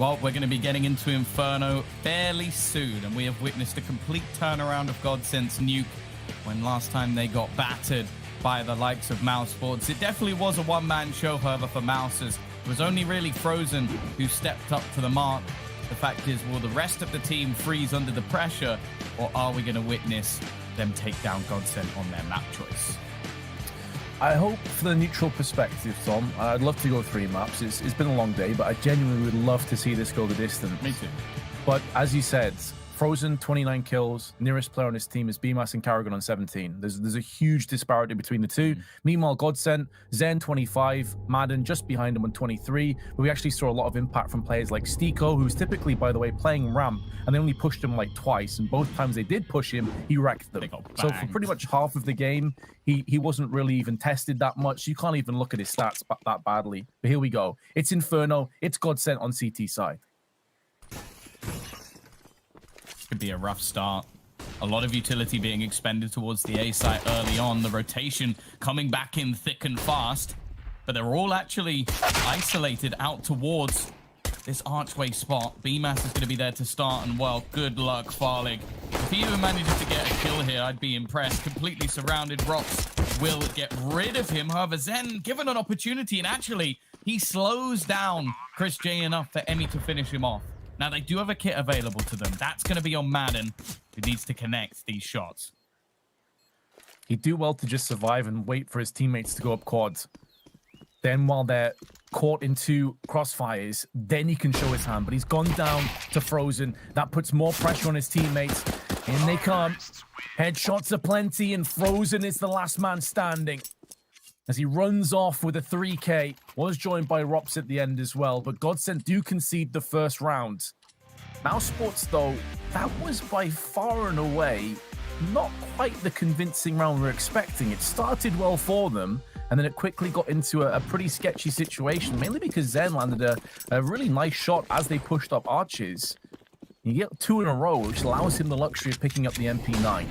Well, we're going to be getting into Inferno fairly soon, and we have witnessed a complete turnaround of GODSENT's nuke when last time they got battered by the likes of Mousesports. It definitely was a one-man show, however, for Mousers. It was only really Frozen who stepped up to the mark. The fact is, will the rest of the team freeze under the pressure, or are we going to witness them take down GODSENT on their map choice? I hope for the neutral perspective, Tom. I'd love to go 3 maps. It's been a long day, but I genuinely would love to see this go the distance. Me too. But as you said, Frozen, 29 kills. Nearest player on his team is BMAS and Karrigan on 17. There's a huge disparity between the two. Meanwhile, GODSENT, Zen 25, Madden just behind him on 23. But we actually saw a lot of impact from players like Stiko, who's typically, by the way, playing ramp, and they only pushed him like twice. And both times they did push him, he wrecked them. So for pretty much half of the game, he wasn't really even tested that much. You can't even look at his stats that badly. But here we go. It's Inferno. It's GODSENT on CT side. Could be a rough start. A lot of utility being expended towards the A site early on. The rotation coming back in thick and fast. But they're all actually isolated out towards this archway spot. BMAS is going to be there to start, and well, good luck, Farlig. If he even manages to get a kill here, I'd be impressed. Completely surrounded. Rocks will get rid of him. However, Zen given an opportunity, and actually, he slows down Chris J enough for Emmy to finish him off. Now, they do have a kit available to them. That's going to be on Madden, who needs to connect these shots. He'd do well to just survive and wait for his teammates to go up quads. Then while they're caught in 2 crossfires, then he can show his hand. But he's gone down to Frozen. That puts more pressure on his teammates. In they come. Headshots aplenty, and Frozen is the last man standing. As he runs off with a 3K, was joined by Rops at the end as well, but GODSENT do concede the first round. Mousesports, though, that was by far and away not quite the convincing round we were expecting. It started well for them, and then it quickly got into a pretty sketchy situation, mainly because Zen landed a really nice shot as they pushed up arches. You get 2 in a row, which allows him the luxury of picking up the MP9.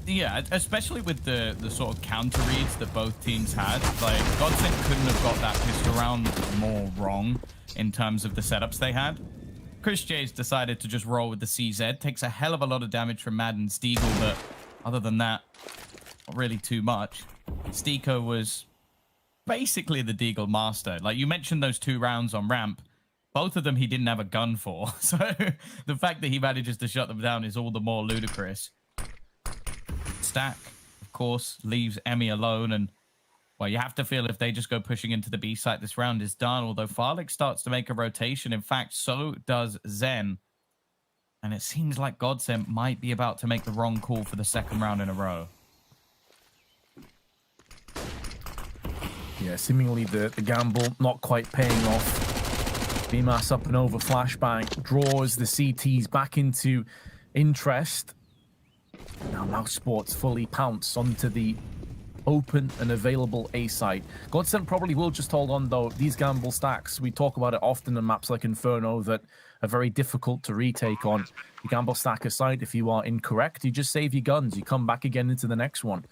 Yeah, especially with the sort of counter reads that both teams had. Like, GODSENT couldn't have got that pistol round more wrong in terms of the setups they had. Chris J's decided to just roll with the CZ. Takes a hell of a lot of damage from Madden's Deagle, but other than that, not really too much. Stiko was basically the Deagle master. Like, you mentioned those 2 rounds on ramp. Both of them he didn't have a gun for. So the fact that he manages to shut them down is all the more ludicrous. Stack, of course, leaves Emmy alone, and well, you have to feel if they just go pushing into the B site, this round is done. Although Farlig starts to make a rotation. In fact, so does Zen. And it seems like GODSENT might be about to make the wrong call for the 2nd round in a row. Yeah, seemingly the gamble not quite paying off. BMAS up and over flashbang, draws the CTs back into interest. Now Mousesports fully pounce onto the open and available A site. GODSENT probably will just hold on, though. These gamble stacks, we talk about it often in maps like Inferno that are very difficult to retake on. You gamble stack aside, if you are incorrect, you just save your guns. You come back again into the next one.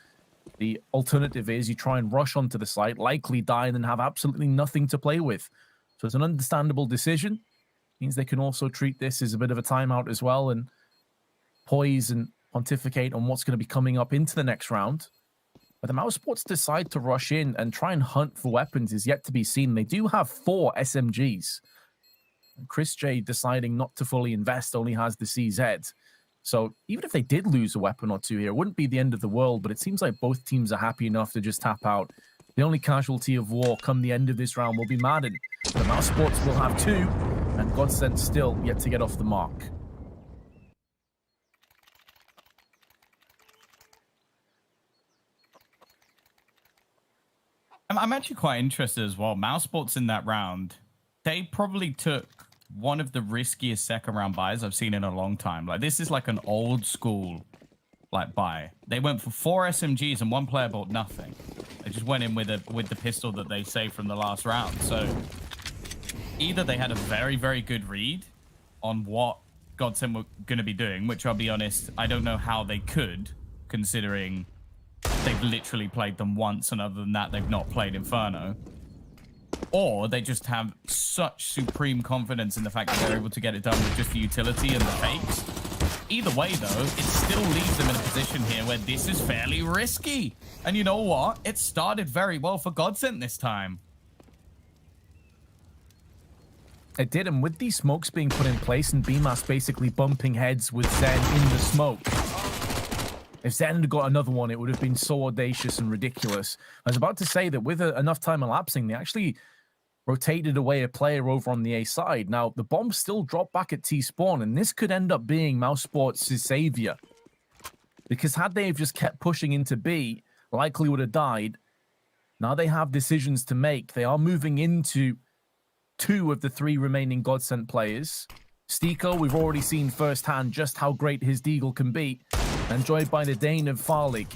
The alternative is you try and rush onto the site, likely die, and then have absolutely nothing to play with. So it's an understandable decision. Means they can also treat this as a bit of a timeout as well and poise and pontificate on what's going to be coming up into the next round. But the Mousesports decide to rush in and try and hunt for weapons is yet to be seen. They do have 4 SMGs. And Chris J deciding not to fully invest only has the CZ. So even if they did lose a weapon or 2 here, it wouldn't be the end of the world, but it seems like both teams are happy enough to just tap out. The only casualty of war come the end of this round will be Madden. The Mousesports will have 2, and GODSENT still yet to get off the mark. I'm actually quite interested as well. Mousesports in that round, they probably took one of the riskiest 2nd round buys I've seen in a long time. Like, this is like an old school like buy. They went for 4 SMGs and 1 player bought nothing. They just went in with the pistol that they saved from the last round. So either they had a very, very good read on what GODSENT were going to be doing, which I'll be honest, I don't know how they could, considering they've literally played them once, and other than that, they've not played Inferno. or they just have such supreme confidence in the fact that they're able to get it done with just the utility and the fakes. Either way, though, it still leaves them in a position here where this is fairly risky. And you know what? It started very well for GODSENT this time. It did, and with these smokes being put in place and BMAS basically bumping heads with Zen in the smoke, if Zen had got another one, it would have been so audacious and ridiculous. I was about to say that with enough time elapsing, they actually rotated away a player over on the A side. Now, the bomb still dropped back at T-spawn, and this could end up being Mousesports' savior. Because had they have just kept pushing into B, likely would have died. Now they have decisions to make. They are moving into 2 of the 3 remaining GODSENT players. Stiko, we've already seen firsthand just how great his deagle can be. Enjoyed by the Dane of Farlig.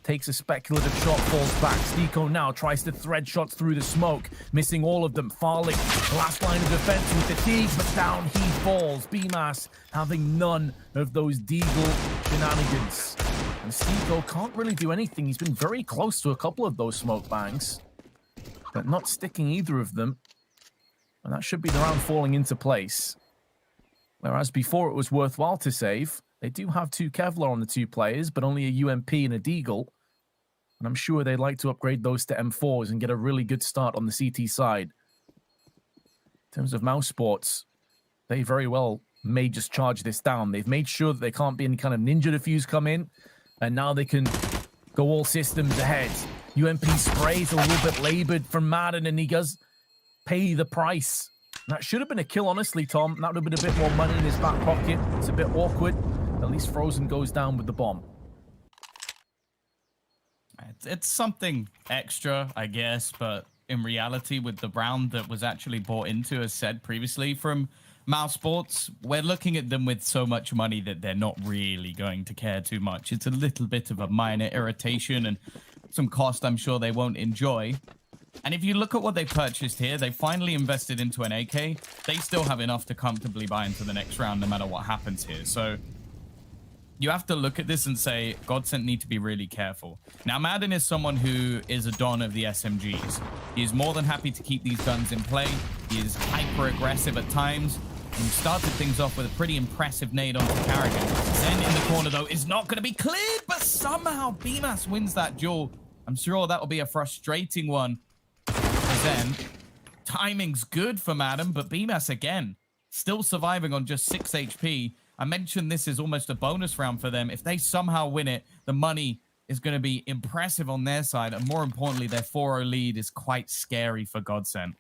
Takes a speculative shot, falls back. Stiko now tries to thread shots through the smoke, missing all of them. Farlig, last line of defense with the Teague, but down he falls. BMAS having none of those deagle shenanigans. And Stiko can't really do anything. He's been very close to a couple of those smoke bangs, but not sticking either of them. And that should be the round falling into place. Whereas before it was worthwhile to save. They do have 2 Kevlar on the 2 players, but only a UMP and a deagle. And I'm sure they'd like to upgrade those to M4s and get a really good start on the CT side. In terms of Mousesports, they very well may just charge this down. They've made sure that there can't be any kind of ninja defuse come in, and now they can go all systems ahead. UMP sprays a little bit labored from Madden, and he does pay the price. And that should have been a kill, honestly, Tom. That would have been a bit more money in his back pocket. It's a bit awkward. At least Frozen goes down with the bomb. It's something extra, I guess, but in reality, with the round that was actually bought into, as said previously from Mousesports, we're looking at them with so much money that they're not really going to care too much. It's a little bit of a minor irritation and some cost I'm sure they won't enjoy. And if you look at what they purchased here, they finally invested into an AK. They still have enough to comfortably buy into the next round no matter what happens here. So you have to look at this and say, GODSENT need to be really careful. Now, Madden is someone who is a don of the SMGs. He is more than happy to keep these guns in play. He is hyper-aggressive at times. And started things off with a pretty impressive nade onto Carrigan. Zen in the corner, though, is not going to be cleared, but somehow BMAS wins that duel. I'm sure that will be a frustrating one for Zen. Timing's good for Madden, but BMAS, again, still surviving on just 6 HP. I mentioned this is almost a bonus round for them. If they somehow win it, the money is going to be impressive on their side. And more importantly, their 4-0 lead is quite scary for GODSENT.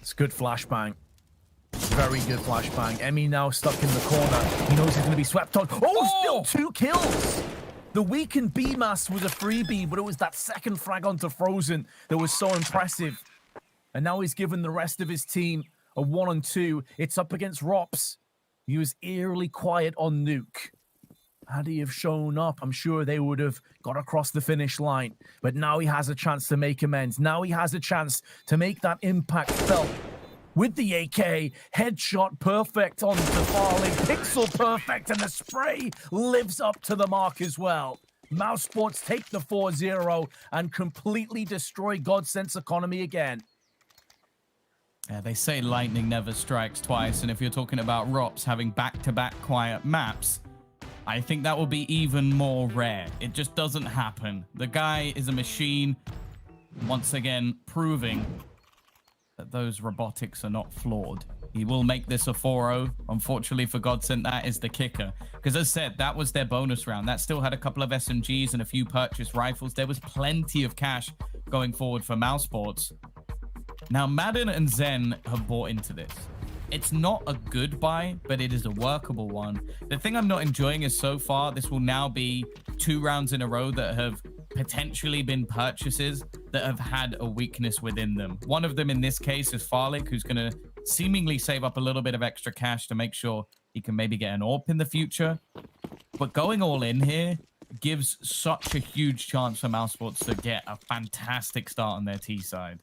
It's good flashbang. Very good flashbang. Emmy now stuck in the corner. He knows he's going to be swept on. Oh, still 2 kills. The weakened BMAS was a freebie, but it was that second frag onto Frozen that was so impressive. And now he's given the rest of his team a 1-on-2. It's up against Rops. He was eerily quiet on Nuke. Had he have shown up, I'm sure they would have got across the finish line. But now he has a chance to make amends. Now he has a chance to make that impact felt. With the AK, headshot perfect on the Farling, pixel perfect, and the spray lives up to the mark as well. Mousesports take the 4-0 and completely destroy GODSENT's economy again. They say lightning never strikes twice, and if you're talking about Rops having back-to-back quiet maps, I think that will be even more rare. It just doesn't happen. The guy is a machine, once again proving that those robotics are not flawed. He will make this a 4-0. Unfortunately for GODSENT, that is the kicker. Because as said, that was their bonus round. That still had a couple of SMGs and a few purchased rifles. There was plenty of cash going forward for Mousesports. Now, Madden and Zen have bought into this. It's not a good buy, but it is a workable one. The thing I'm not enjoying is so far, this will now be 2 rounds in a row that have potentially been purchases that have had a weakness within them. One of them in this case is Farlik, who's going to seemingly save up a little bit of extra cash to make sure he can maybe get an AWP in the future. But going all in here gives such a huge chance for Mousesports to get a fantastic start on their T side.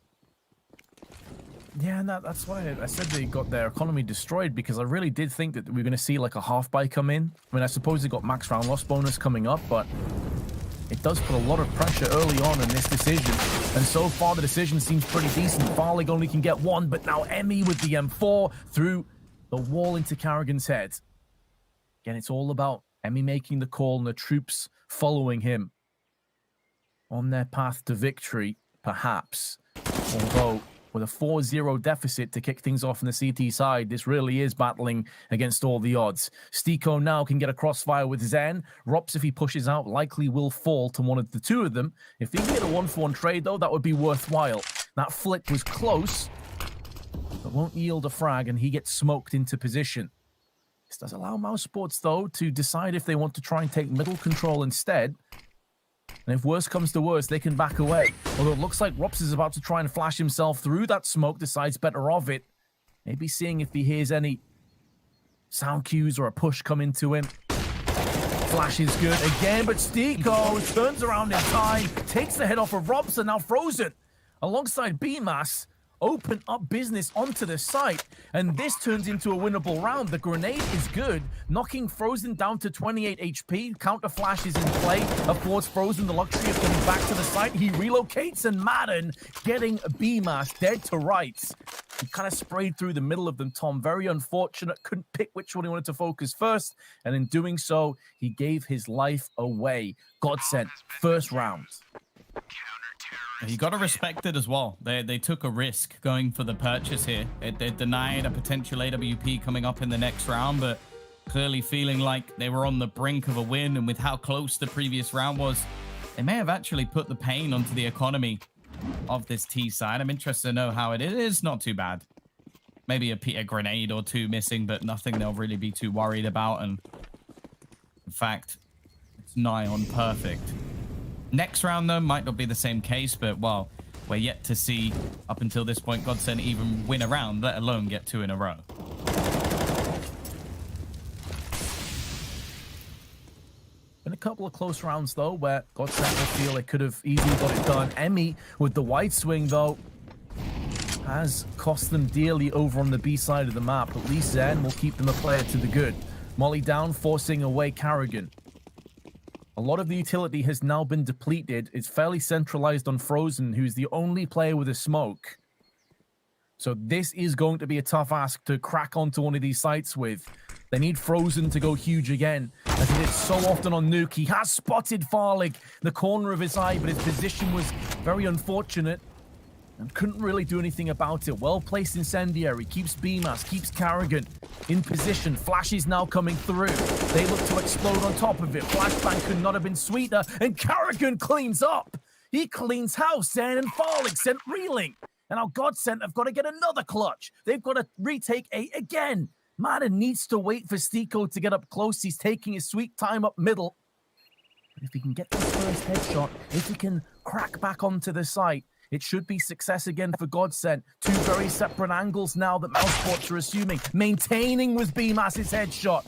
Yeah, and that's why I said they got their economy destroyed, because I really did think that we were going to see like a half buy come in. I mean, I suppose they got max round loss bonus coming up, but it does put a lot of pressure early on in this decision. And so far, the decision seems pretty decent. Farlig only can get one, but now Emmy with the M4 through the wall into Carrigan's head. Again, it's all about Emmy making the call and the troops following him on their path to victory, perhaps. Although, with a 4-0 deficit to kick things off on the CT side, this really is battling against all the odds. Stiko now can get a crossfire with Zen. Rops, if he pushes out, likely will fall to one of the two of them. If he can get a 1-for-1 trade, though, that would be worthwhile. That flick was close, but won't yield a frag, and he gets smoked into position. This does allow Mousesports, though, to decide if they want to try and take middle control instead. And if worse comes to worse, they can back away. Although it looks like Rops is about to try and flash himself through that smoke, decides better of it. Maybe seeing if he hears any sound cues or a push come into him. Flash is good again, but Stiko turns around in time, takes the head off of Rops, and now Frozen, alongside BMAS, open up business onto the site, and this turns into a winnable round. The grenade is good, knocking Frozen down to 28 HP. Counter flash is in play, affords Frozen the luxury of coming back to the site. He relocates, and Madden getting BMAS dead to rights. He kind of sprayed through the middle of them, Tom. Very unfortunate. Couldn't pick which one he wanted to focus first, and in doing so, he gave his life away. GODSENT, first round. You got to respect it as well. They took a risk going for the purchase here. They denied a potential AWP coming up in the next round, but clearly feeling like they were on the brink of a win, and with how close the previous round was, they may have actually put the pain onto the economy of this T side. I'm interested to know how it is. Not too bad. Maybe a grenade or two missing, but nothing they'll really be too worried about. And in fact, it's nigh on perfect. Next round, though, might not be the same case, but, well, we're yet to see, up until this point, GODSENT even win a round, let alone get 2 in a row. Been a couple of close rounds, though, where GODSENT will feel they could have easily got it done. Emmy, with the wide swing, though, has cost them dearly over on the B side of the map. At least Zen will keep them a player to the good. Molly down, forcing away Carrigan. A lot of the utility has now been depleted. It's fairly centralized on Frozen, who's the only player with a smoke. So this is going to be a tough ask to crack onto one of these sites with. They need Frozen to go huge again, as he did so often on Nuke. He has spotted Farlig, the corner of his eye, but his position was very unfortunate and couldn't really do anything about it. Well-placed incendiary, keeps BMAS, keeps Carrigan in position. Flash is now coming through. They look to explode on top of it. Flashbang could not have been sweeter, and Carrigan cleans up. He cleans house, and Farlig sent reeling. And now GODSENT have got to get another clutch. They've got to retake A again. Madden needs to wait for Stiko to get up close. He's taking his sweet time up middle. But if he can get this first headshot, if he can crack back onto the site, it should be success again for GODSENT. 2 very separate angles now that Mousesports are assuming. Maintaining with BMAS's headshot.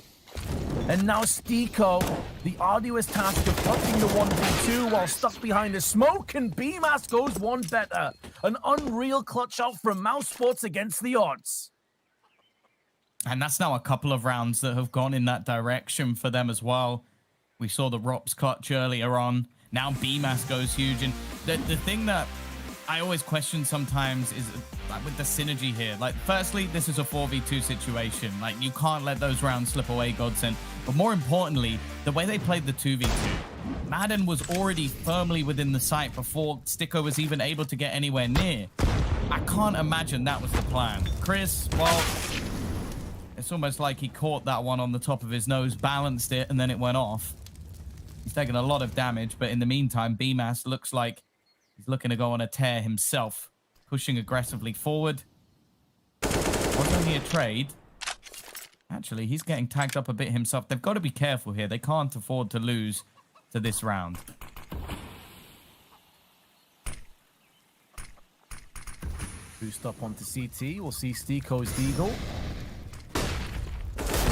And now Stiko, the arduous task of clutching the 1v2 while stuck behind the smoke, and BMAS goes one better. An unreal clutch out from Mousesports against the odds. And that's now a couple of rounds that have gone in that direction for them as well. We saw the Rops clutch earlier on. Now BMAS goes huge. And the thing that I always question sometimes is like with the synergy here. Like, firstly, this is a 4v2 situation. Like, you can't let those rounds slip away, GODSENT. But more importantly, the way they played the 2v2. Madden was already firmly within the site before Stiko was even able to get anywhere near. I can't imagine that was the plan. Chris, well, it's almost like he caught that one on the top of his nose, balanced it, and then it went off. He's taken a lot of damage, but in the meantime, BMAS looks like he's looking to go on a tear himself, pushing aggressively forward. Was only a trade. Actually, he's getting tagged up a bit himself. They've got to be careful here. They can't afford to lose to this round. Boost up onto CT. We'll see Stiko's Deagle.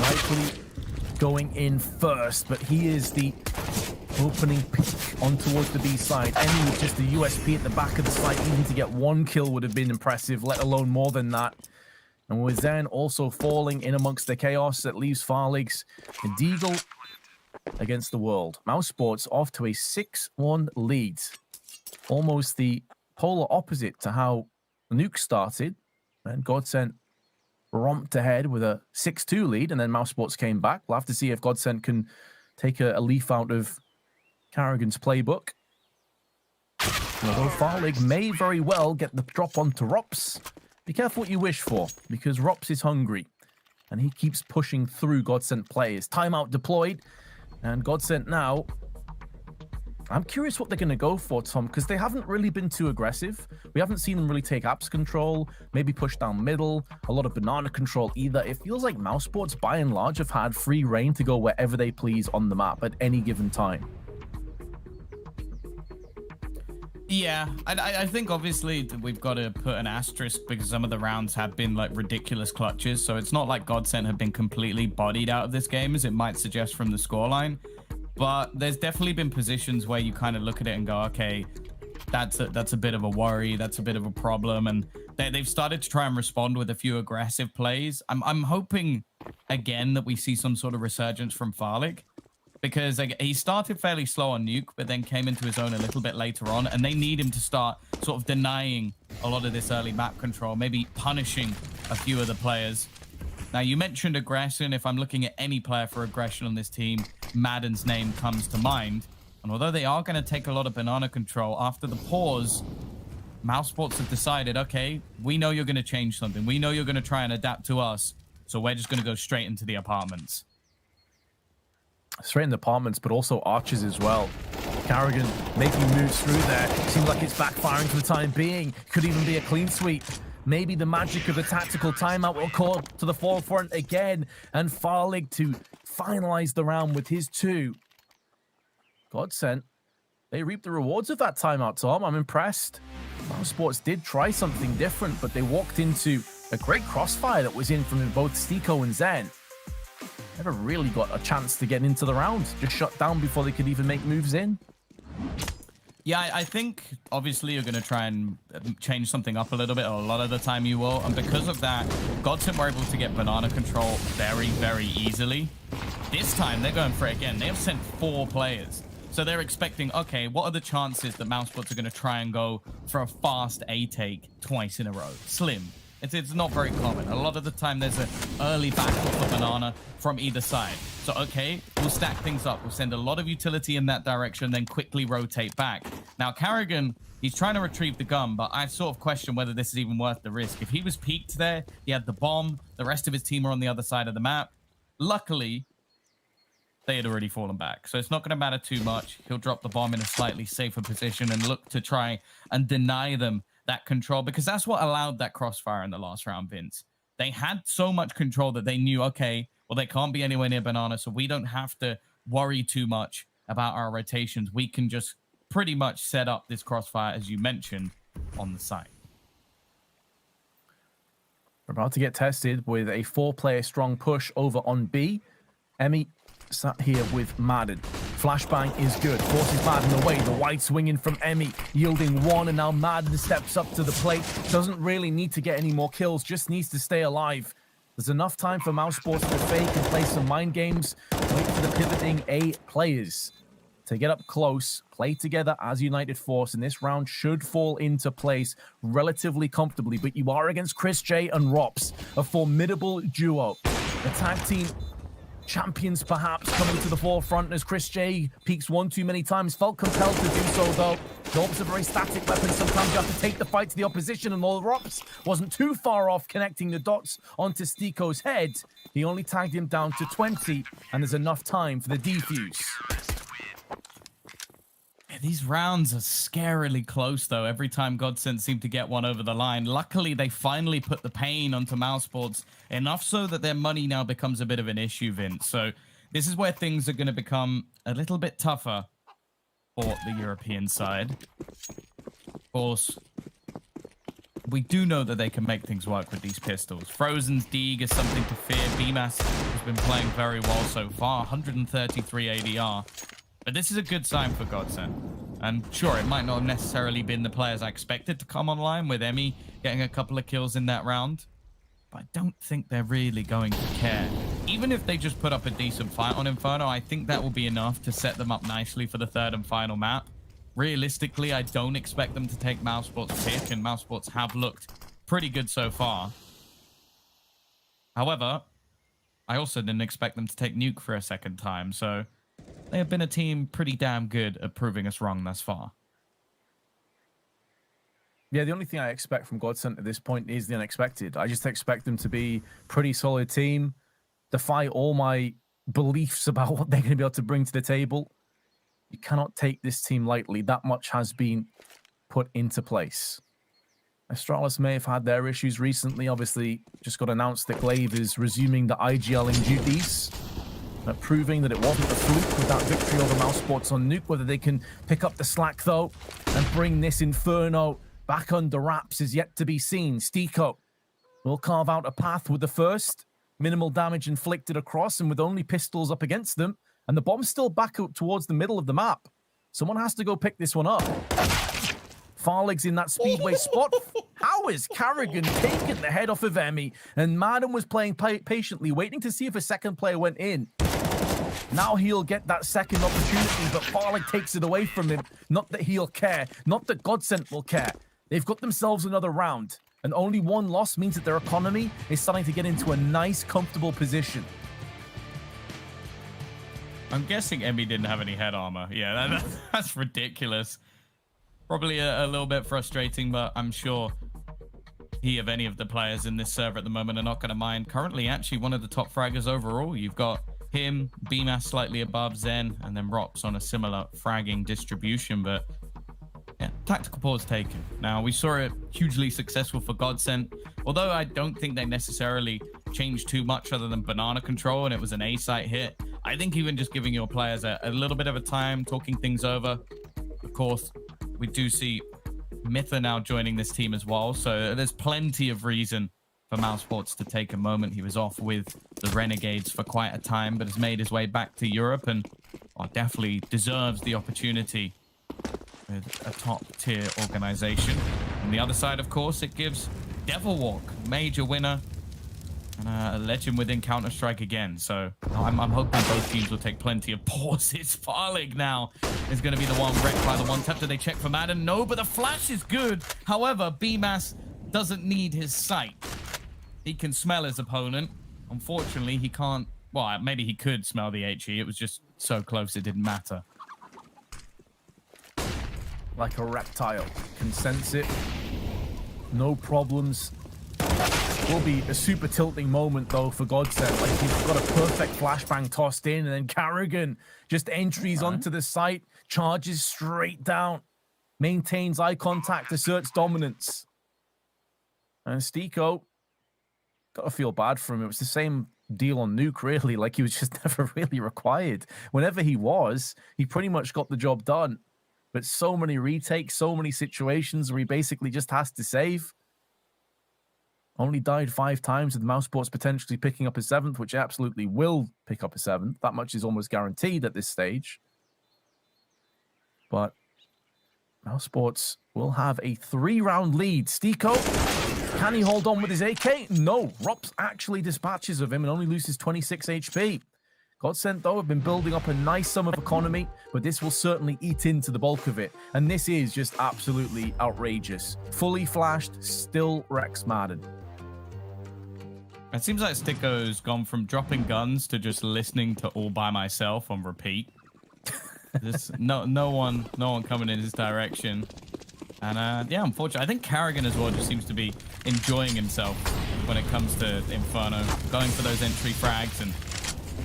Likely going in first, but he is the opening pick on towards the B side. Any with just the USP at the back of the site, even to get 1 kill would have been impressive, let alone more than that. And with Zen also falling in amongst the chaos that leaves Farlig's Deagle against the world. Mousesports off to a 6-1 lead. Almost the polar opposite to how the nuke started. And GODSENT romped ahead with a 6-2 lead, and then Mousesports came back. We'll have to see if GODSENT can take a leaf out of Carrigan's playbook. Although Farlig may very well get the drop onto Rops, be careful what you wish for, because Rops is hungry, and he keeps pushing through GODSENT players. Timeout deployed, and GODSENT now... I'm curious what they're going to go for, Tom, because they haven't really been too aggressive. We haven't seen them really take apps control, maybe push down middle, a lot of banana control either. It feels like Mousesports, by and large, have had free reign to go wherever they please on the map at any given time. Yeah, I think obviously we've got to put an asterisk because some of the rounds have been like ridiculous clutches. So it's not like GODSENT have been completely bodied out of this game as it might suggest from the scoreline. But there's definitely been positions where you kind of look at it and go, okay, that's a bit of a worry. That's a bit of a problem. And they've started to try and respond with a few aggressive plays. I'm hoping, again, that we see some sort of resurgence from Farlig. Because he started fairly slow on nuke, but then came into his own a little bit later on. And they need him to start sort of denying a lot of this early map control, maybe punishing a few of the players. Now, you mentioned aggression. If I'm looking at any player for aggression on this team, Madden's name comes to mind. And although they are going to take a lot of banana control, after the pause, Mousesports have decided, okay, we know you're going to change something. We know you're going to try and adapt to us. So we're just going to go straight into the apartments. Straight in the apartments, but also arches as well. Carrigan making moves through there. Seems like it's backfiring for the time being. Could even be a clean sweep. Maybe the magic of the tactical timeout will call to the forefront again. And Farlig to finalize the round with his 2. GODSENT, they reap the rewards of that timeout, Tom. I'm impressed. Mousesports did try something different, but they walked into a great crossfire that was in from both Stiko and Zen. Never really got a chance to get into the round. Just shut down before they could even make moves in. Yeah, I think obviously you're going to try and change something up a little bit, or a lot of the time you will. And because of that, GODSENT were able to get banana control very, very easily. This time, they're going for it again. They have sent 4 players. So they're expecting, okay, what are the chances that Mousesports are going to try and go for a fast A take twice in a row? Slim. It's not very common. A lot of the time, there's an early battle for banana from either side. So, okay, we'll stack things up. We'll send a lot of utility in that direction, then quickly rotate back. Now, Carrigan, he's trying to retrieve the gun, but I sort of question whether this is even worth the risk. If he was peaked there, he had the bomb, the rest of his team are on the other side of the map. Luckily, they had already fallen back. So it's not going to matter too much. He'll drop the bomb in a slightly safer position and look to try and deny them that control, because that's what allowed that crossfire in the last round, Vince. They had so much control that they knew, okay, well, they can't be anywhere near banana, so we don't have to worry too much about our rotations. We can just pretty much set up this crossfire, as you mentioned, on the site. We're about to get tested with a 4-player strong push over on B. Emmy sat here with Madden. Flashbang is good. 45 in the way. The wide swinging from Emmy, yielding 1, and now Madden steps up to the plate. Doesn't really need to get any more kills, just needs to stay alive. There's enough time for Mousesports to fake and play some mind games. Wait for the pivoting A players to get up close, play together as United Force, and this round should fall into place relatively comfortably. But you are against Chris J and Rops, a formidable duo. The tag team champions perhaps coming to the forefront as Chris J peaks 1 too many times. Felt compelled to do so though. Dorp's a very static weapon. Sometimes you have to take the fight to the opposition, and while Rops wasn't too far off connecting the dots onto Stiko's head, he only tagged him down to 20, and there's enough time for the defuse. These rounds are scarily close, though. Every time GODSENT seemed to get one over the line. Luckily, they finally put the pain onto Mousesports, enough so that their money now becomes a bit of an issue, Vince. So this is where things are going to become a little bit tougher for the European side. Of course, we do know that they can make things work with these pistols. Frozen's Deeg is something to fear. BMAS has been playing very well so far. 133 ADR. But this is a good sign for GODSENT. And sure, it might not have necessarily been the players I expected to come online, with Emmy getting a couple of kills in that round. But I don't think they're really going to care. even if they just put up a decent fight on Inferno, I think that will be enough to set them up nicely for the third and final map. Realistically, I don't expect them to take Mousesports' pick, and Mousesports have looked pretty good so far. However, I also didn't expect them to take Nuke for a second time, so they have been a team pretty damn good at proving us wrong thus far. Yeah, the only thing I expect from GODSENT at this point is the unexpected. I just expect them to be a pretty solid team, defy all my beliefs about what they're going to be able to bring to the table. You cannot take this team lightly. That much has been put into place. Astralis may have had their issues recently. Obviously, just got announced that Glaive is resuming the IGLing duties, proving that it wasn't a fluke with that victory over Mousesports on Nuke. Whether they can pick up the slack, though, and bring this Inferno back under wraps is yet to be seen. Stiko will carve out a path with the first. Minimal damage inflicted across, and with only pistols up against them, and the bomb's still back up towards the middle of the map. Someone has to go pick this one up. Farlig's in that speedway spot. How is Carrigan taking the head off of Emmy? And Madden was playing patiently, waiting to see if a second player went in. Now he'll get that second opportunity, but Farlig takes it away from him. Not that he'll care. Not that GODSENT will care. They've got themselves another round. And only one loss means that their economy is starting to get into a nice, comfortable position. I'm guessing Emmy didn't have any head armor. Yeah, that's ridiculous. Probably a little bit frustrating, but I'm sure he of any of the players in this server at the moment are not going to mind. Currently, actually, one of the top fraggers overall. You've got him, BMAS slightly above Zen, and then Rops on a similar fragging distribution, but yeah, tactical pause taken. Now, we saw it hugely successful for GODSENT, although I don't think they necessarily changed too much other than banana control, and it was an A-site hit. I think even just giving your players a little bit of a time, talking things over. Of course, we do see Mytha now joining this team as well, so there's plenty of reason for Mousesports to take a moment. He was off with the Renegades for quite a time, but has made his way back to Europe and definitely deserves the opportunity with a top-tier organization. On the other side, of course, it gives Devilwalk, major winner, and a legend within Counter-Strike again. So I'm hoping both teams will take plenty of pauses. Farlig now is going to be the one wrecked by the one tap. Do they check for Madden? No, but the flash is good. However, BMAS doesn't need his sight. He can smell his opponent. Unfortunately, he can't. Well, maybe he could smell the HE. It was just so close it didn't matter. Like a reptile. Can sense it. No problems. Will be a super tilting moment, though, for GODSENT. Like, he's got a perfect flashbang tossed in, and then Carrigan just entries onto the site, charges straight down, maintains eye contact, asserts dominance. And Stiko, gotta feel bad for him. It was the same deal on Nuke, really. Like, he was just never really required. Whenever he was, he pretty much got the job done. But so many retakes, so many situations where he basically just has to save. Only died 5 times, with Mousesports potentially picking up a 7th, which absolutely will pick up a 7th. That much is almost guaranteed at this stage. But Mousesports will have a 3-round lead. Stiko, can he hold on with his AK? No. Rops actually dispatches of him and only loses 26 HP. GODSENT, though, have been building up a nice sum of economy, but this will certainly eat into the bulk of it. And this is just absolutely outrageous. Fully flashed, still wrecks Madden. It seems like Stiko's gone from dropping guns to just listening to All By Myself on repeat. There's no one coming in his direction. And yeah, unfortunately, I think Carrigan as well just seems to be enjoying himself when it comes to Inferno, going for those entry frags and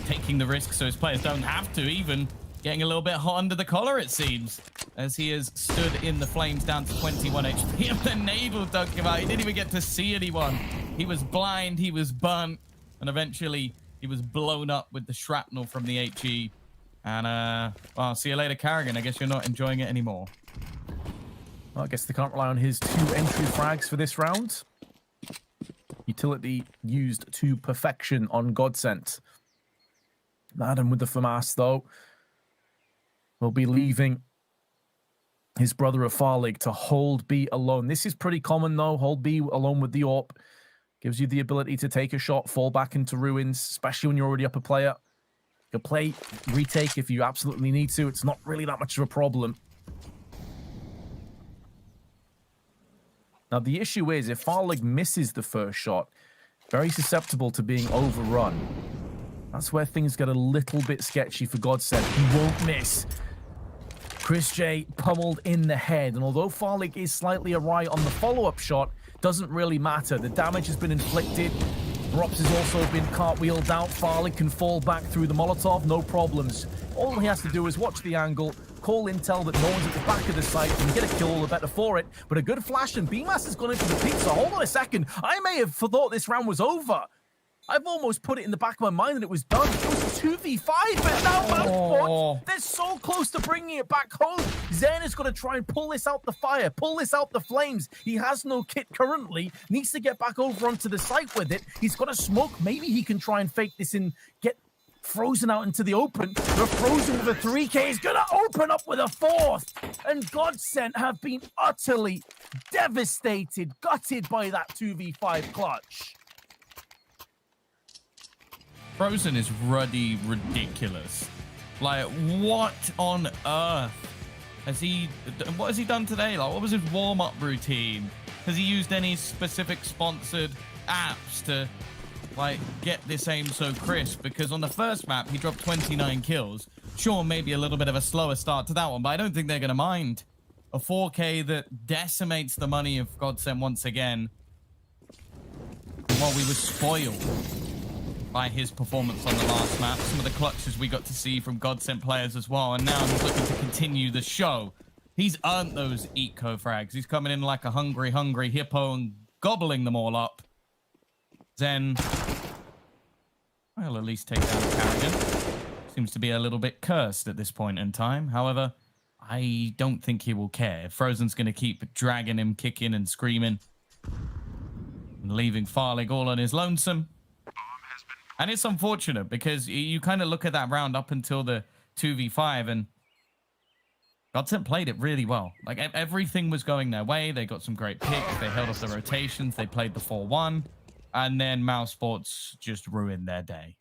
taking the risk so his players don't have to, even getting a little bit hot under the collar, it seems, as he has stood in the flames down to 21 HP. And the naval dug him out. He didn't even get to see anyone. He was blind, he was burnt, and eventually he was blown up with the shrapnel from the HE. And, well, see you later, Carrigan. I guess you're not enjoying it anymore. Well, I guess they can't rely on his 2 entry frags for this round. Utility used to perfection on GODSENT. Madden with the FAMAS, though, will be leaving his brother of Farlig to hold B alone. This is pretty common, though. Hold B alone with the AWP. Gives you the ability to take a shot, fall back into ruins, especially when you're already up a player. You can play, retake if you absolutely need to. It's not really that much of a problem. Now, the issue is, if Farlig misses the first shot, very susceptible to being overrun. That's where things get a little bit sketchy for GODSENT. He won't miss. Chris J pummeled in the head, and although Farlig is slightly awry on the follow-up shot, doesn't really matter. The damage has been inflicted. Rops has also been cartwheeled out. Farlig can fall back through the Molotov, no problems. All he has to do is watch the angle, call intel that no one's at the back of the site, and get a kill all the better for it. But a good flash, and BMAS has gone into the pizza. Hold on a second. I may have thought this round was over. I've almost put it in the back of my mind that it was done. It was a 2v5, but now Mousesports, they're so close to bringing it back home. Zen is going to try and pull this out the fire, pull this out the flames. He has no kit currently, needs to get back over onto the site with it. He's got a smoke. Maybe he can try and fake this and get Frozen out into the open. They're Frozen with a 3K. He's going to open up with a 4th. And GODSENT have been utterly devastated, gutted by that 2v5 clutch. Frozen is ruddy ridiculous. Like, what on earth what has he done today? Like, what was his warm-up routine? Has he used any specific sponsored apps to, like, get this aim so crisp? Because on the first map, he dropped 29 kills. Sure, maybe a little bit of a slower start to that one, but I don't think they're going to mind. A 4K that decimates the money of GODSENT once again. While we were spoiled by his performance on the last map. Some of the clutches we got to see from GODSENT players as well. And now he's looking to continue the show. He's earned those eco frags. He's coming in like a hungry, hungry hippo and gobbling them all up. Zen, I'll at least take down Carrigan. Seems to be a little bit cursed at this point in time. However, I don't think he will care. Frozen's going to keep dragging him, kicking and screaming. And leaving Farlig all on his lonesome. And it's unfortunate because you kind of look at that round up until the 2v5 and GODSENT played it really well. Like, everything was going their way. They got some great picks. They held off the rotations. They played the 4-1. And then Mousesports just ruined their day.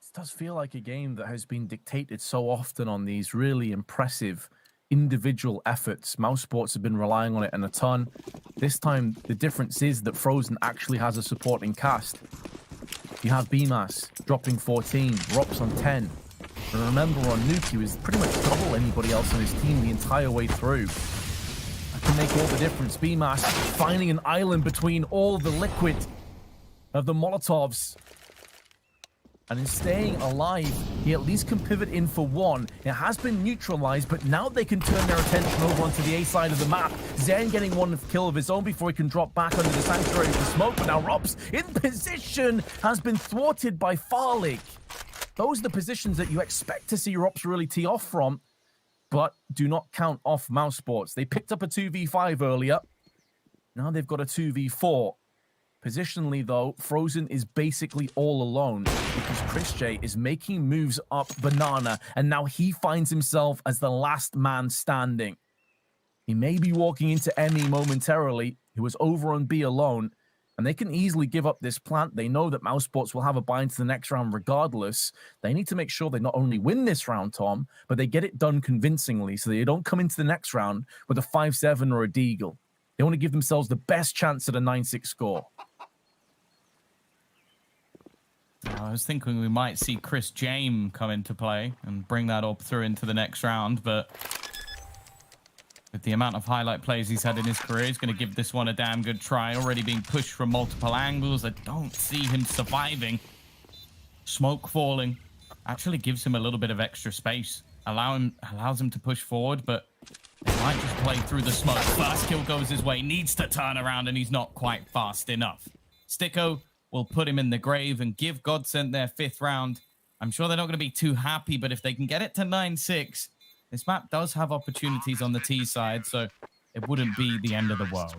This does feel like a game that has been dictated so often on these really impressive individual efforts. Mousesports have been relying on it and a ton. This time, the difference is that Frozen actually has a supporting cast. You have BMAS dropping 14, Rops on 10. And remember, on Nuke, he was pretty much double anybody else on his team the entire way through. That can make all the difference. BMAS finding an island between all the liquid of the Molotovs. And in staying alive, he at least can pivot in for one. It has been neutralized, but now they can turn their attention over onto the A side of the map. Zen getting one kill of his own before he can drop back under the sanctuary of the smoke. But now Robs in position has been thwarted by Farlig. Those are the positions that you expect to see Robs really tee off from, but do not count off Mousesports. They picked up a 2v5 earlier. Now they've got a 2v4. Positionally, though, Frozen is basically all alone because Chris J is making moves up Banana, and now he finds himself as the last man standing. He may be walking into ME momentarily, who was over on B alone, and they can easily give up this plant. They know that Mousesports will have a bind to the next round regardless. They need to make sure they not only win this round, Tom, but they get it done convincingly so they don't come into the next round with a 5-7 or a deagle. They want to give themselves the best chance at a 9-6 score. I was thinking we might see Chris James come into play and bring that up through into the next round, but with the amount of highlight plays he's had in his career, he's going to give this one a damn good try. Already being pushed from multiple angles. I don't see him surviving. Smoke falling actually gives him a little bit of extra space. Allows him to push forward, but he might just play through the smoke. First kill goes his way, needs to turn around, and he's not quite fast enough. Sticko will put him in the grave and give GODSENT their 5th round. I'm sure they're not going to be too happy, but if they can get it to 9-6, this map does have opportunities on the T side, so it wouldn't be the end of the world.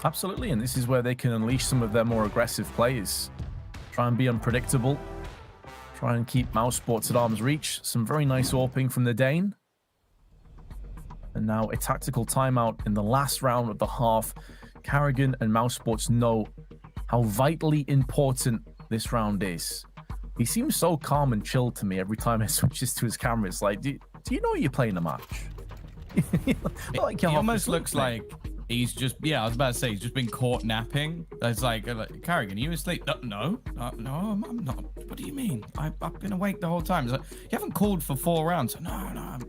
Absolutely, and this is where they can unleash some of their more aggressive plays. Try and be unpredictable. Try and keep Mousesports at arm's reach. Some very nice AWPing from the Dane. And now a tactical timeout in the last round of the half. Carrigan and Mousesports know how vitally important this round is. He seems so calm and chill to me every time he switches to his camera. It's like, do you know you're playing a match? He almost looks like he's just, I was about to say, he's just been caught napping. It's like Carrigan, are you asleep? No, I'm not. What do you mean? I've been awake the whole time. It's like, you haven't called for 4 rounds. No, I'm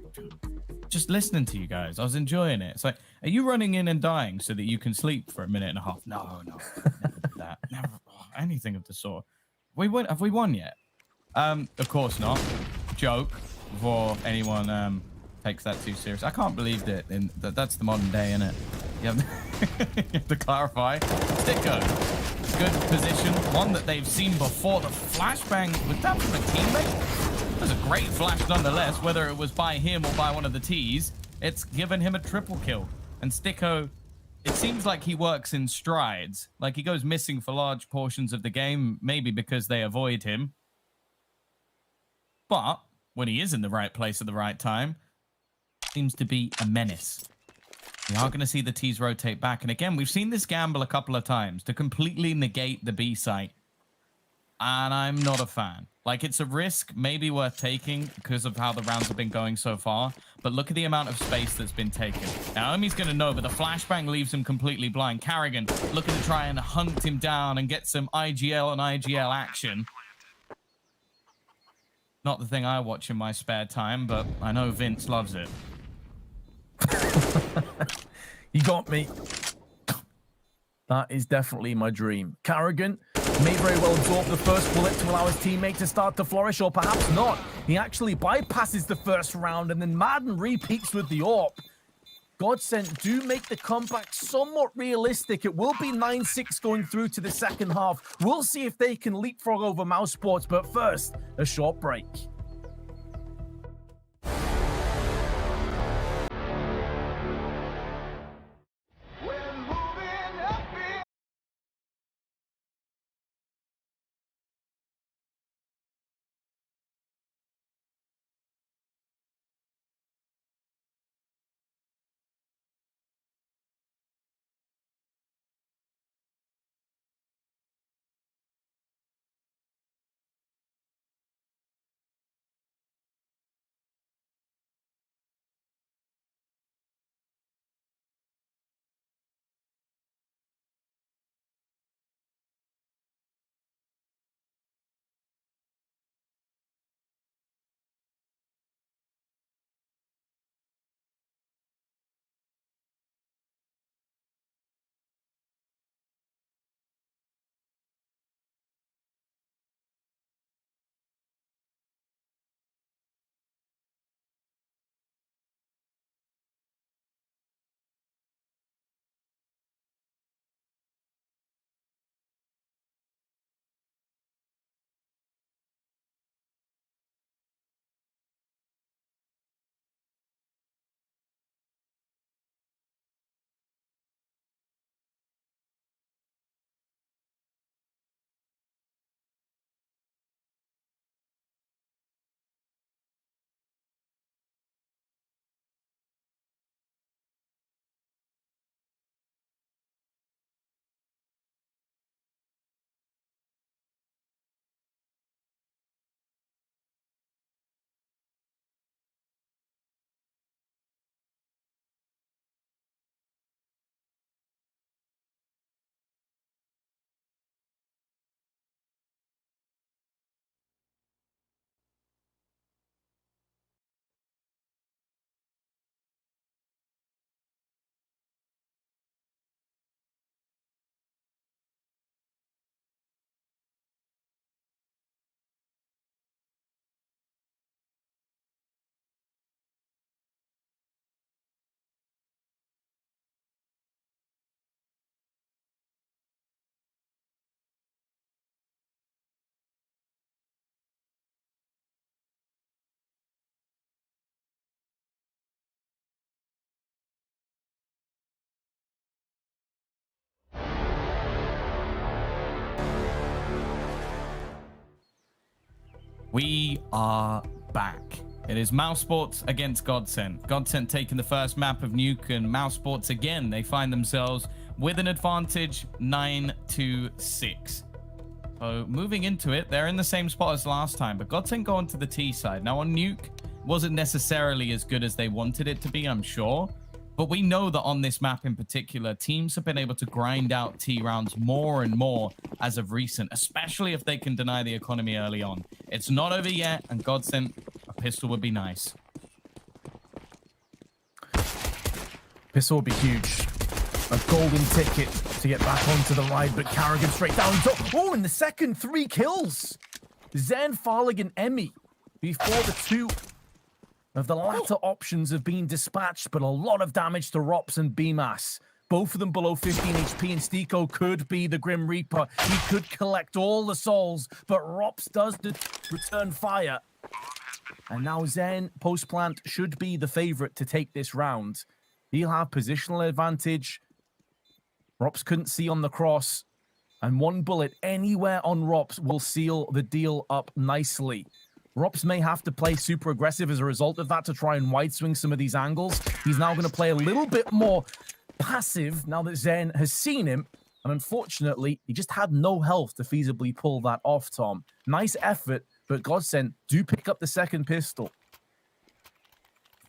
just listening to you guys. I was enjoying it. It's like, are you running in and dying so that you can sleep for a minute and a half? No, never did that. Never, anything of the sort. Have we won yet? Of course not. Joke before anyone takes that too serious. I can't believe that. That's the modern day, isn't it? You have to clarify. Sticko, good position. One that they've seen before. The flashbang was that from a teammate? It was a great flash nonetheless. Whether it was by him or by one of the T's, it's given him a triple kill. And Sticko, it seems like he works in strides. Like he goes missing for large portions of the game, maybe because they avoid him. But when he is in the right place at the right time, seems to be a menace. We are going to see the T's rotate back. And again, we've seen this gamble a couple of times to completely negate the B site. And I'm not a fan. Like, it's a risk maybe worth taking because of how the rounds have been going so far. But look at the amount of space that's been taken. Naomi's going to know, but the flashbang leaves him completely blind. Carrigan looking to try and hunt him down and get some IGL and IGL action. Not the thing I watch in my spare time, but I know Vince loves it. You got me. That is definitely my dream. Carrigan may very well absorb the first bullet to allow his teammate to start to flourish, or perhaps not. He actually bypasses the first round, and then Madden repeats with the AWP. GODSENT do make the comeback somewhat realistic. It will be 9-6 going through to the second half. We'll see if they can leapfrog over Mousesports, but first, a short break. We are back. It is Mousesports against GODSENT. GODSENT taking the first map of Nuke, and Mousesports again, they find themselves with an advantage 9-6. So moving into it, they're in the same spot as last time, but GODSENT go onto the T side. Now on Nuke, wasn't necessarily as good as they wanted it to be, I'm sure. But we know that on this map in particular, teams have been able to grind out T rounds more and more as of recent, especially if they can deny the economy early on. It's not over yet, and GODSENT, a pistol would be nice. Pistol would be huge. A golden ticket to get back onto the ride, but Carrigan straight down top. Oh, in the second, 3 kills. Zen, Farlig, and Emmy before the 2 of the latter options have been dispatched, but a lot of damage to Rops and BMAS. Both of them below 15 HP, and Stiko could be the Grim Reaper. He could collect all the souls, but Rops does return fire. And now Zen, post-plant, should be the favorite to take this round. He'll have positional advantage. Rops couldn't see on the cross, and 1 bullet anywhere on Rops will seal the deal up nicely. Rops may have to play super aggressive as a result of that to try and wide swing some of these angles. He's now going to play a little bit more passive now that Zen has seen him. And unfortunately, he just had no health to feasibly pull that off, Tom. Nice effort, but GODSENT do pick up the second pistol.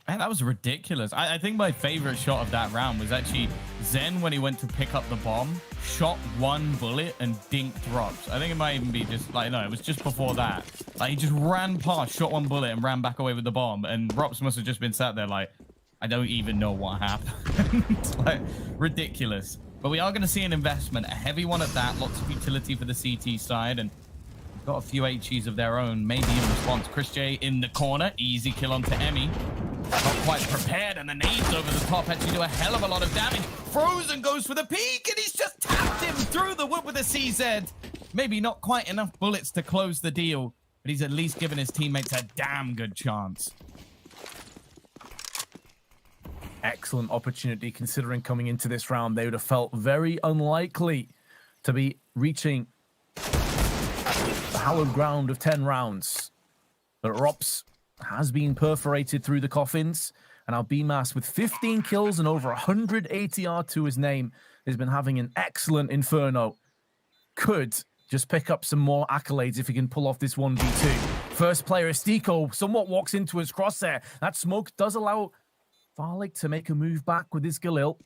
Man, that was ridiculous. I think my favorite shot of that round was actually Zen when he went to pick up the bomb, shot 1 bullet and dinked Rops. I think it might even be just like, no, it was just before that. Like, he just ran past, shot 1 bullet and ran back away with the bomb. And Rops must have just been sat there like, I don't even know what happened. Like, ridiculous. But we are going to see an investment, a heavy one at that. Lots of utility for the CT side. And got a few HEs of their own, maybe in response. Chris J in the corner, easy kill onto Emmy. Not quite prepared, and the nades over the top actually do a hell of a lot of damage. Frozen goes for the peak, and he's just tapped him through the wood with a CZ. Maybe not quite enough bullets to close the deal, but he's at least given his teammates a damn good chance. Excellent opportunity, considering coming into this round, they would have felt very unlikely to be reaching the hallowed ground of 10 rounds. But Rops has been perforated through the coffins, and now BMAS with 15 kills and over 100 ATR to his name has been having an excellent Inferno. Could just pick up some more accolades if he can pull off this 1v2. First player, Stiko, somewhat walks into his crosshair. That smoke does allow Farlig to make a move back with his Galil.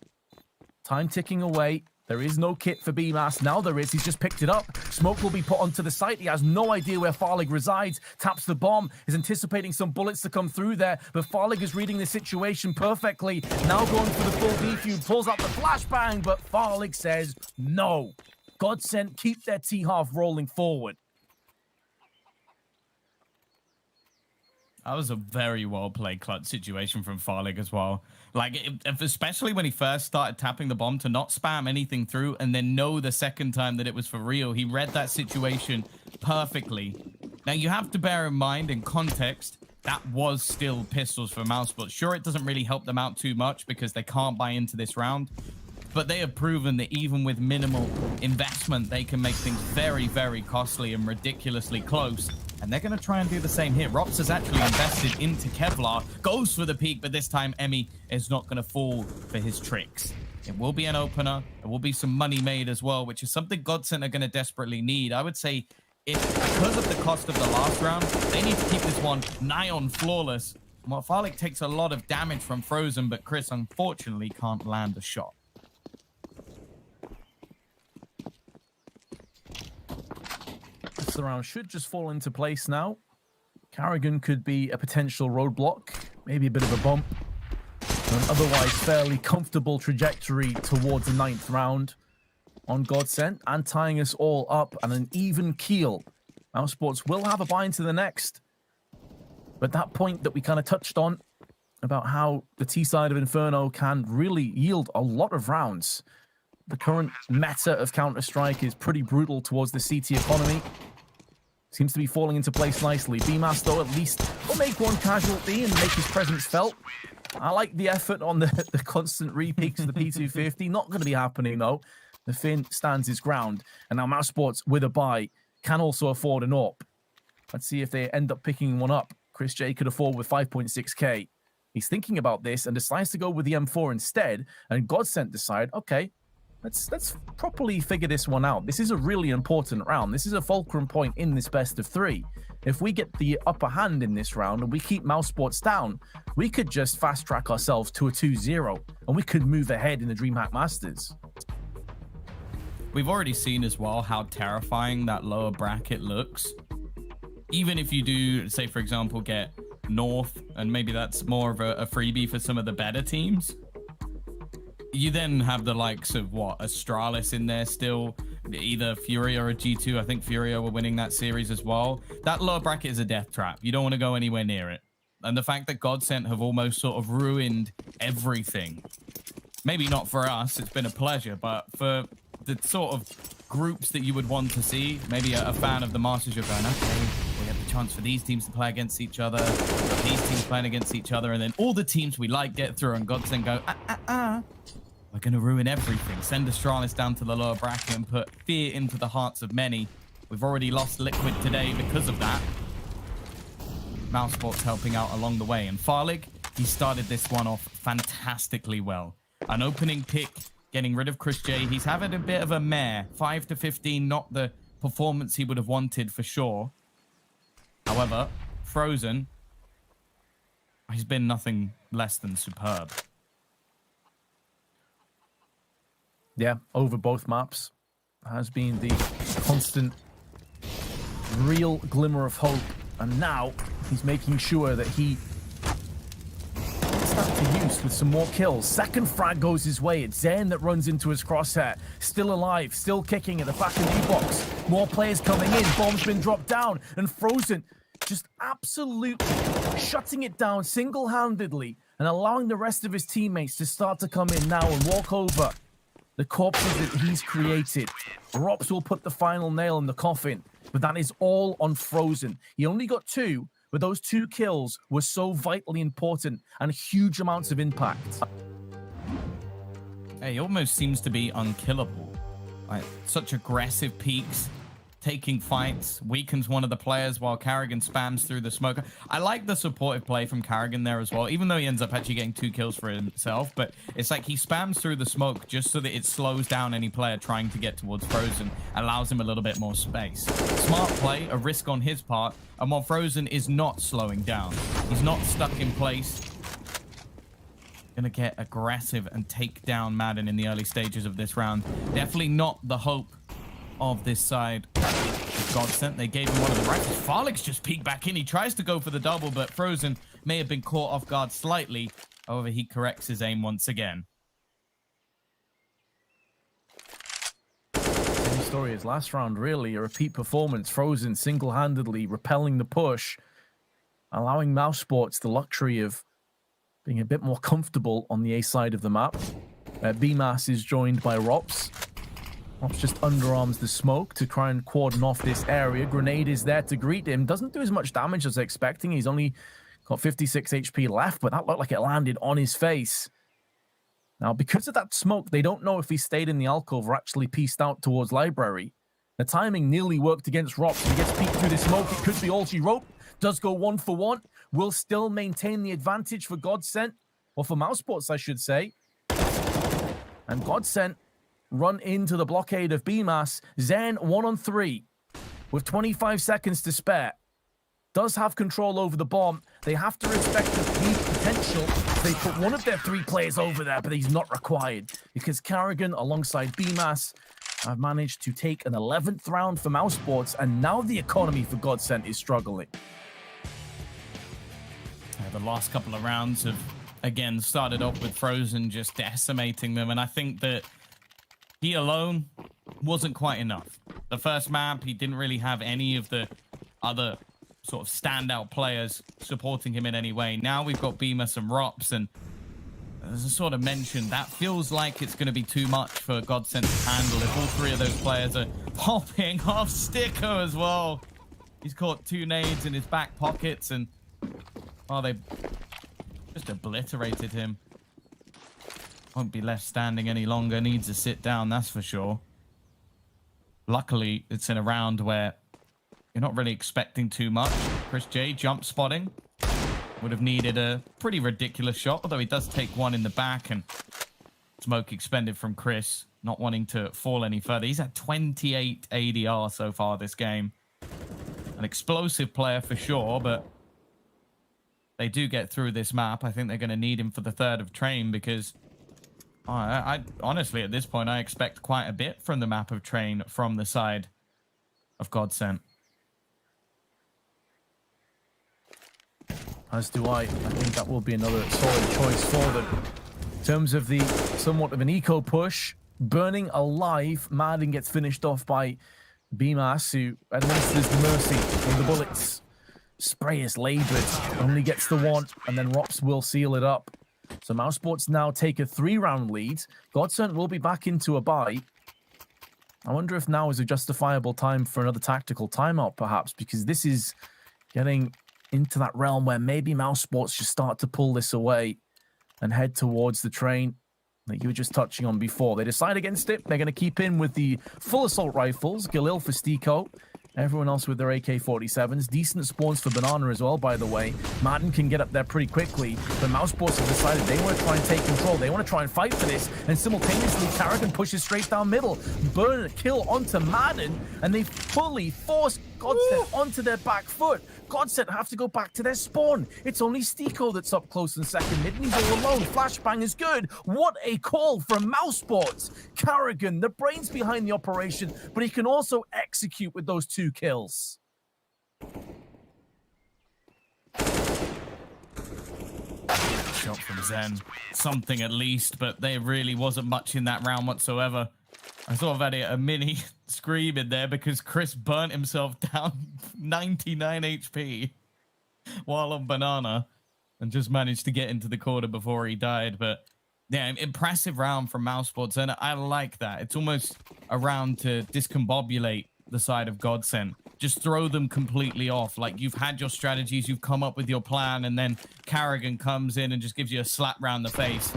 Time ticking away. There is no kit for BMAS. Now there is. He's just picked it up. Smoke will be put onto the site. He has no idea where Farlig resides. Taps the bomb. Is anticipating some bullets to come through there. But Farlig is reading the situation perfectly. Now going for the full defuse. Pulls out the flashbang. But Farlig says no. GODSENT keep their T-half rolling forward. That was a very well-played clutch situation from Farlig as well. Like, especially when he first started tapping the bomb to not spam anything through and then know the second time that it was for real. He read that situation perfectly. Now, you have to bear in mind, in context, that was still pistols for Mousesports. Sure, it doesn't really help them out too much because they can't buy into this round. But they have proven that even with minimal investment, they can make things very, very costly and ridiculously close. And they're going to try and do the same here. Rops has actually invested into Kevlar, goes for the peak, but this time Emmy is not going to fall for his tricks. It will be an opener. There will be some money made as well, which is something GODSENT are going to desperately need. I would say, because of the cost of the last round, they need to keep this one nigh on flawless. Well, Farlig takes a lot of damage from Frozen, but Chris unfortunately can't land a shot. The round should just fall into place now. Carrigan could be a potential roadblock, maybe a bit of a bump. An otherwise fairly comfortable trajectory towards the 9th round on GODSENT, and tying us all up and an even keel. Mousesports will have a buy into the next. But that point that we kind of touched on about how the T side of Inferno can really yield a lot of rounds. The current meta of Counter-Strike is pretty brutal towards the CT economy. Seems to be falling into place nicely. BMAS, though, at least will make one casualty and make his presence felt. I like the effort on the constant repeaks of the P250. Not going to be happening, though. The Finn stands his ground. And now Mousesports, with a buy, can also afford an AWP. Let's see if they end up picking one up. Chris J could afford with 5.6k. He's thinking about this and decides to go with the M4 instead. And GODSENT decide, okay, let's properly figure this one out. This is a really important round. This is a fulcrum point in this best of 3. If we get the upper hand in this round and we keep Mousesports down, we could just fast track ourselves to a 2-0 and we could move ahead in the DreamHack Masters. We've already seen as well how terrifying that lower bracket looks. Even if you do, say, for example, get North, and maybe that's more of a freebie for some of the better teams, you then have the likes of, what, Astralis in there still, either Furia or G2. I think Furia were winning that series as well. That lower bracket is a death trap. You don't want to go anywhere near it. And the fact that GODSENT have almost sort of ruined everything. Maybe not for us, it's been a pleasure, but for the sort of groups that you would want to see, maybe a fan of the Masters, you're going, okay, we have the chance for these teams to play against each other, these teams playing against each other, and then all the teams we like get through, and GODSENT go, we're going to ruin everything. Send Astralis down to the lower bracket and put fear into the hearts of many. We've already lost Liquid today because of that. Mousesports helping out along the way. And Farlig, he started this one off fantastically well. An opening pick, getting rid of Chris J. He's having a bit of a mare. 5 to 15, not the performance he would have wanted for sure. However, Frozen, he's been nothing less than superb. Yeah, over both maps has been the constant real glimmer of hope. And now he's making sure that he gets that to use with some more kills. Second frag goes his way. It's Zen that runs into his crosshair. Still alive, still kicking at the back of the box. More players coming in. Bomb's been dropped down. And Frozen just absolutely shutting it down single-handedly and allowing the rest of his teammates to start to come in now and walk over the corpses that he's created. Rops will put the final nail in the coffin, but that is all on Frozen. He only got 2, but those 2 kills were so vitally important and huge amounts of impact. Hey, he almost seems to be unkillable. Like, such aggressive peaks, taking fights, weakens one of the players while Carrigan spams through the smoke. I like the supportive play from Carrigan there as well, even though he ends up actually getting 2 kills for himself. But it's like he spams through the smoke just so that it slows down any player trying to get towards Frozen, allows him a little bit more space. Smart play, a risk on his part, and while Frozen is not slowing down, he's not stuck in place. Gonna get aggressive and take down Madden in the early stages of this round. Definitely not the hope of this side. GODSENT, they gave him one of the rifles. Farlig's just peeked back in. He tries to go for the double, but Frozen may have been caught off guard slightly. However, he corrects his aim once again. Same story as last round, really. A repeat performance. Frozen single-handedly repelling the push, allowing Mousesports the luxury of being a bit more comfortable on the A side of the map. BMAS is joined by Rops. Rops just underarms the smoke to try and cordon off this area. Grenade is there to greet him. Doesn't do as much damage as expecting. He's only got 56 HP left, but that looked like it landed on his face. Now, because of that smoke, they don't know if he stayed in the alcove or actually pieced out towards Library. The timing nearly worked against Rops. He gets peeked through the smoke. It could be all she wrote. Does go 1 for 1. Will still maintain the advantage for GODSENT, or for Mousesports, I should say. And GODSENT run into the blockade of BMAS. Zen 1-on-3 with 25 seconds to spare. Does have control over the bomb. They have to respect the peak potential. They put one of their 3 players over there, but he's not required because Carrigan alongside BMAS have managed to take an 11th round for Mousesports, and now the economy for GODSENT is struggling. The last couple of rounds have, again, started off with Frozen just decimating them, and I think that he alone wasn't quite enough. The first map, he didn't really have any of the other sort of standout players supporting him in any way. Now we've got BMAS and Rops, and as I sort of mentioned, that feels like it's going to be too much for GODSENT to handle if all 3 of those players are popping off Sticko as well. He's caught 2 nades in his back pockets, and oh, they just obliterated him. Won't be left standing any longer. Needs to sit down, that's for sure. Luckily, it's in a round where you're not really expecting too much. Chris J jump spotting. Would have needed a pretty ridiculous shot, although he does take one in the back, and smoke expended from Chris, not wanting to fall any further. He's at 28 ADR so far this game. An explosive player for sure, but they do get through this map. I think they're going to need him for the third of Train because I honestly, at this point, I expect quite a bit from the map of Train from the side of GODSENT. As do I. I think that will be another solid choice for them. In terms of the somewhat of an eco push, burning alive, Madden gets finished off by BMAS, who administers the mercy when the bullets spray is labored. Only gets the one, and then Rops will seal it up. So Mousesports now take a 3-round lead. GODSENT will be back into a bye. I wonder if now is a justifiable time for another tactical timeout, perhaps, because this is getting into that realm where maybe Mousesports should start to pull this away and head towards the Train that you were just touching on before. They decide against it. They're going to keep in with the full assault rifles. Galil for Stiko. Everyone else with their AK-47s. Decent spawns for Banana as well, by the way. Madden can get up there pretty quickly, but Mousesports have decided they want to try and take control. They want to try and fight for this, and simultaneously, Carrigan pushes straight down middle. Burn a kill onto Madden, and they fully force GODSENT onto their back foot. GODSENT have to go back to their spawn. It's only Stiko that's up close in second mid, and he's all alone. Flashbang is good. What a call from Mousesports. Carrigan, the brains behind the operation, but he can also execute with those 2 kills. Shot from Zen. Something at least, but there really wasn't much in that round whatsoever. I sort of had a mini scream in there because Chris burnt himself down 99 HP while on Banana and just managed to get into the corner before he died. But yeah, impressive round from Mousesports, and I like that. It's almost a round to discombobulate the side of GODSENT. Just throw them completely off. Like, you've had your strategies, you've come up with your plan, and then Carrigan comes in and just gives you a slap round the face,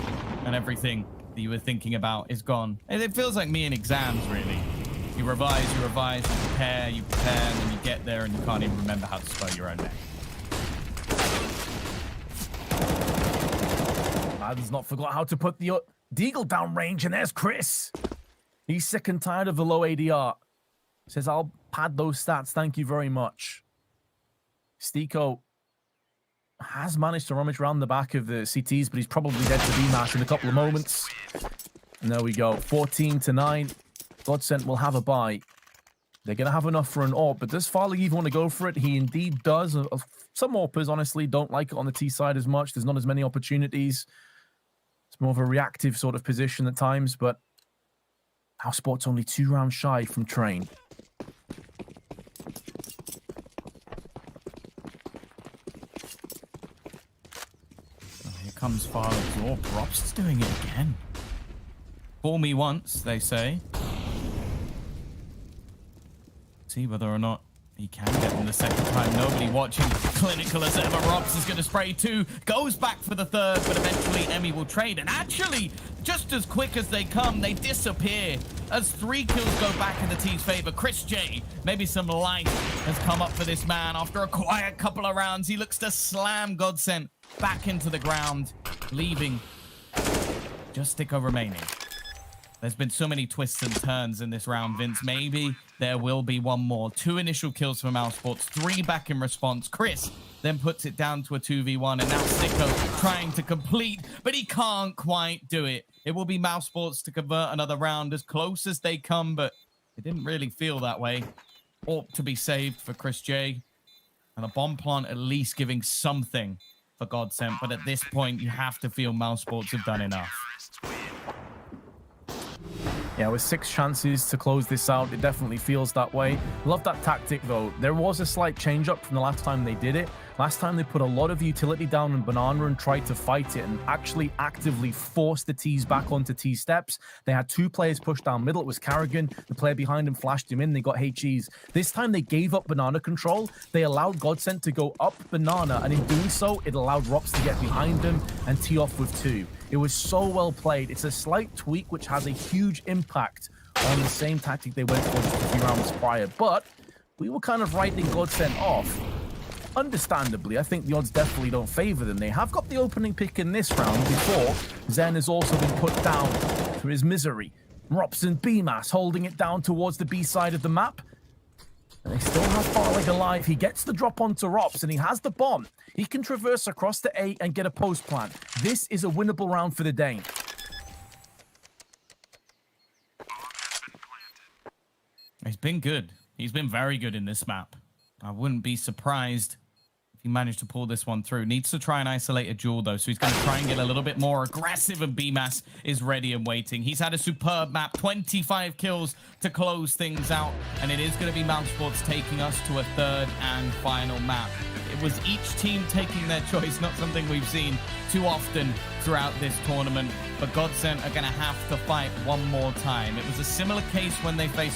and everything that you were thinking about is gone. And it feels like me in exams, really. You revise, you prepare, and then you get there and you can't even remember how to spell your own name. Madden's not forgot how to put the Deagle down range, and there's Chris. He's sick and tired of the low ADR. Says, I'll pad those stats, thank you very much. Stiko has managed to rummage around the back of the CTs, but he's probably dead to BMAS in a couple of moments. And there we go, 14-9. GODSENT will have a bye. They're going to have enough for an AWP, but does Farley even want to go for it? He indeed does. Some AWPers, honestly, don't like it on the T side as much. There's not as many opportunities. It's more of a reactive sort of position at times, but Mousesports only 2 rounds shy from Train. Here comes Farley's AWP. Rops is doing it again. Fool me once, they say. See whether or not he can get them the second time. Nobody watching. Clinical as ever. Rops is going to spray 2. Goes back for the 3rd, but eventually Emmy will trade. And actually, just as quick as they come, they disappear. As 3 kills go back in the team's favor. Chris J, maybe some life has come up for this man. After a quiet couple of rounds, he looks to slam GODSENT back into the ground, leaving just Stiko remaining. There's been so many twists and turns in this round, Vince. Maybe there will be one more. 2 initial kills for Mousesports, 3 back in response. Chris then puts it down to a 2v1, and now Stiko trying to complete, but he can't quite do it. It will be Mousesports to convert another round as close as they come, but it didn't really feel that way. Ought to be saved for Chris J. And a bomb plant at least giving something for GODSENT, but at this point, you have to feel Mousesports have done enough. Yeah, with 6 chances to close this out, it definitely feels that way. Love that tactic, though. There was a slight change-up from the last time they did it. Last time they put a lot of utility down on Banana and tried to fight it and actually actively forced the T's back onto T steps. They had 2 players pushed down middle. It was Carrigan. The player behind him flashed him in. They got HEs. This time they gave up Banana control. They allowed GODSENT to go up Banana, and in doing so, it allowed Rops to get behind them and tee off with 2. It was so well played. It's a slight tweak which has a huge impact on the same tactic they went for just a few rounds prior. But we were kind of writing GODSENT off. Understandably, I think the odds definitely don't favor them. They have got the opening pick in this round before Zen has also been put down to his misery. Rops and BMAS holding it down towards the B side of the map. And they still have Farlig alive. He gets the drop onto Rops and he has the bomb. He can traverse across to A and get a post plant. This is a winnable round for the Dane. He's been good. He's been very good in this map. I wouldn't be surprised if he managed to pull this one through. Needs to try and isolate a duel, though, so he's going to try and get a little bit more aggressive, and BMAS is ready and waiting. He's had a superb map, 25 kills to close things out, and it is going to be Mousesports taking us to a third and final map. It was each team taking their choice, not something we've seen too often throughout this tournament, but GODSENT are going to have to fight one more time. It was a similar case when they faced